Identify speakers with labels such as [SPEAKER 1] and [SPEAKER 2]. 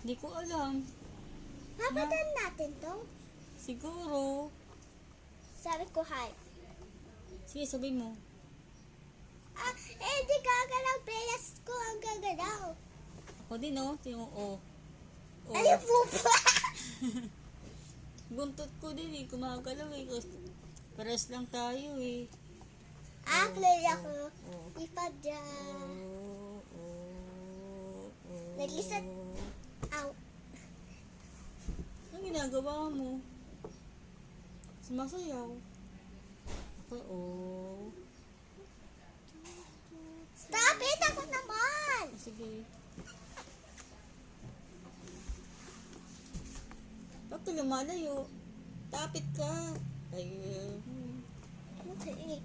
[SPEAKER 1] Hindi ko alam.
[SPEAKER 2] Papatan natin to.
[SPEAKER 1] Siguro.
[SPEAKER 2] Sabi ko hi.
[SPEAKER 1] Sige, sabihin mo.
[SPEAKER 2] Di gagalaw. Playas ko ang gagalaw.
[SPEAKER 1] Ako din, oh. Tingnan mo, oh. Oh.
[SPEAKER 2] Ay, pupa.
[SPEAKER 1] Buntot ko din, eh. Kumagalaw, eh. Pares lang tayo, eh.
[SPEAKER 2] Play ako.
[SPEAKER 1] Oh.
[SPEAKER 2] Ipadya.
[SPEAKER 1] Oh, oh, oh.
[SPEAKER 2] Nag-isat. Ow.
[SPEAKER 1] Anong ginagawa mo? Sumasayaw. Ako, oh.
[SPEAKER 2] Stop it! Ako naman!
[SPEAKER 1] Sige. Ba't ka lumalayo? Tapit ka. Ayun.
[SPEAKER 2] Okay.